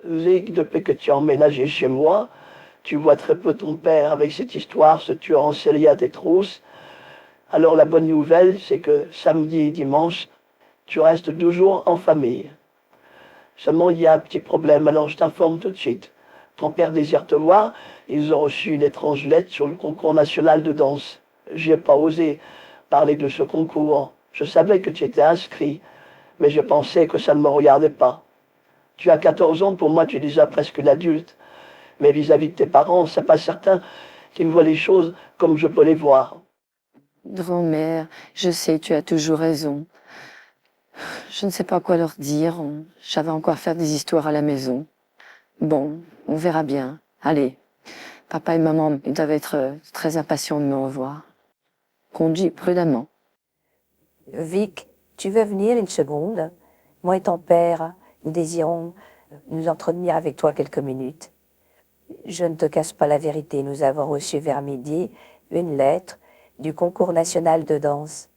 Vic, depuis que tu es emménagé chez moi, tu vois très peu ton père avec cette histoire, ce tueur en série à tes trousses. Alors la bonne nouvelle, c'est que samedi et dimanche, tu restes toujours en famille. Seulement, il y a un petit problème, alors je t'informe tout de suite. Ton père désire te voir, ils ont reçu une étrange lettre sur le concours national de danse. J'ai pas osé parler de ce concours. Je savais que tu étais inscrit, mais je pensais que ça ne me regardait pas. Tu as 14 ans, pour moi tu es déjà presque l'adulte. Mais vis-à-vis de tes parents, c'est pas certain qu'ils voient les choses comme je peux les voir. Grand-mère, je sais, tu as toujours raison. Je ne sais pas quoi leur dire. J'avais encore à faire des histoires à la maison. Bon, on verra bien. Allez, papa et maman, ils doivent être très impatients de me revoir. Conduis prudemment. Vic, tu veux venir une seconde? Moi et ton père, nous désirons nous entretenir avec toi quelques minutes. Je ne te cache pas la vérité, nous avons reçu vers midi une lettre du concours national de danse.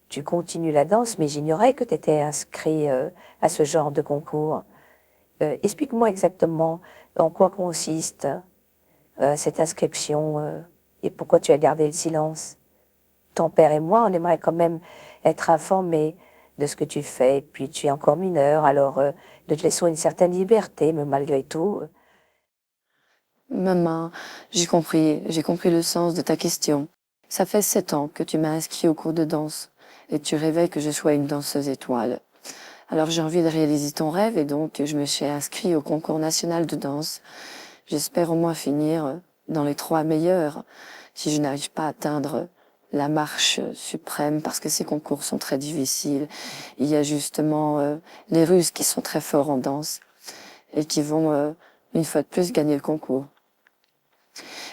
Tu continues la danse, mais j'ignorais que tu étais inscrit à ce genre de concours. Explique-moi exactement en quoi consiste cette inscription et pourquoi tu as gardé le silence. Ton père et moi, on aimerait quand même être informés de ce que tu fais. Puis tu es encore mineur, alors nous te laissons une certaine liberté, mais malgré tout. Maman, j'ai compris le sens de ta question. Ça fait 7 ans que tu m'as inscrit au cours de danse et tu rêvais que je sois une danseuse étoile. Alors j'ai envie de réaliser ton rêve et donc je me suis inscrit au concours national de danse. J'espère au moins finir dans les 3 meilleurs si je n'arrive pas à atteindre la marche suprême parce que ces concours sont très difficiles. Il y a justement les Russes qui sont très forts en danse et qui vont une fois de plus gagner le concours.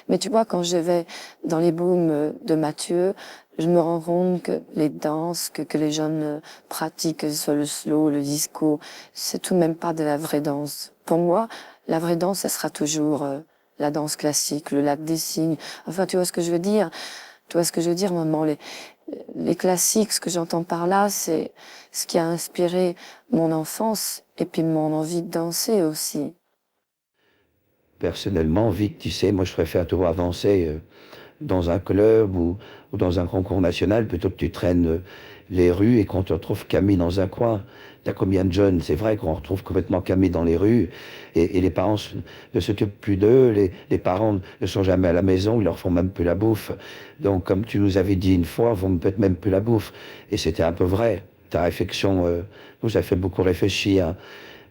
Mais tu vois, quand je vais dans les booms de Mathieu, je me rends compte que les danses que les jeunes pratiquent, que ce soit le slow, le disco, c'est tout de même pas de la vraie danse. Pour moi, la vraie danse, ça sera toujours la danse classique, le lac des cygnes. Enfin, tu vois ce que je veux dire? Tu vois ce que je veux dire, maman? Les classiques, ce que j'entends par là, c'est ce qui a inspiré mon enfance et puis mon envie de danser aussi. Personnellement, Vic, tu sais, moi je préfère te voir danser dans un club ou dans un concours national plutôt que tu traînes les rues et qu'on te retrouve Camille dans un coin. T'as combien de jeunes? C'est vrai qu'on retrouve complètement Camille dans les rues et les parents ne s'occupent plus d'eux, les parents ne sont jamais à la maison, ils leur font même plus la bouffe. Donc comme tu nous avais dit une fois, ils font peut-être même plus la bouffe. Et c'était un peu vrai. Ta réflexion nous a fait beaucoup réfléchir.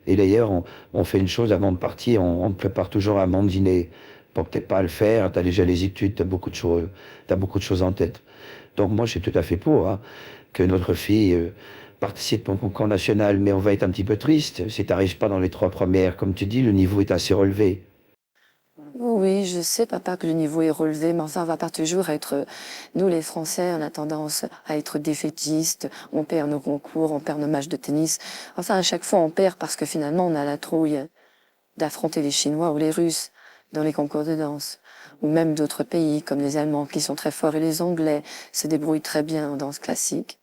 Et d'ailleurs, on fait une chose avant de partir, on prépare toujours un bon dîner. Pour peut-être pas à le faire, t'as déjà les études, t'as beaucoup de choses en tête. Donc moi, je suis tout à fait pour hein, que notre fille participe au concours national, mais on va être un petit peu triste si t'arrives pas dans les 3 premières. Comme tu dis, le niveau est assez relevé. Oui, je sais, papa, que le niveau est relevé, mais enfin, on va pas toujours être... Nous, les Français, on a tendance à être défaitistes. On perd nos concours, on perd nos matchs de tennis. Enfin, à chaque fois, on perd parce que finalement, on a la trouille d'affronter les Chinois ou les Russes dans les concours de danse. Ou même d'autres pays, comme les Allemands, qui sont très forts, et les Anglais se débrouillent très bien en danse classique.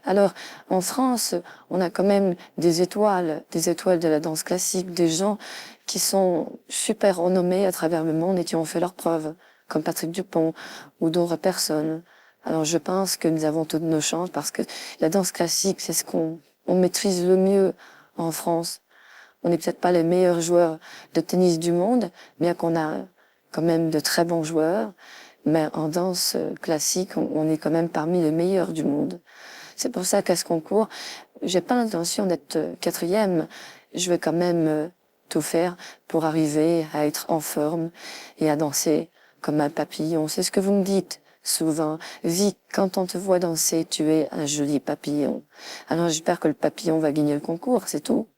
Alors, en France, on a quand même des étoiles de la danse classique, des gens qui sont super renommés à travers le monde et qui ont fait leurs preuves, comme Patrick Dupont ou d'autres personnes. Alors, je pense que nous avons toutes nos chances parce que la danse classique, c'est ce qu'on maîtrise le mieux en France. On n'est peut-être pas les meilleurs joueurs de tennis du monde, bien qu'on a quand même de très bons joueurs, mais en danse classique, on est quand même parmi les meilleurs du monde. C'est pour ça qu'à ce concours, j'ai pas l'intention d'être 4e. Je vais quand même tout faire pour arriver à être en forme et à danser comme un papillon. C'est ce que vous me dites souvent. Vic, quand on te voit danser, tu es un joli papillon. Alors j'espère que le papillon va gagner le concours, c'est tout.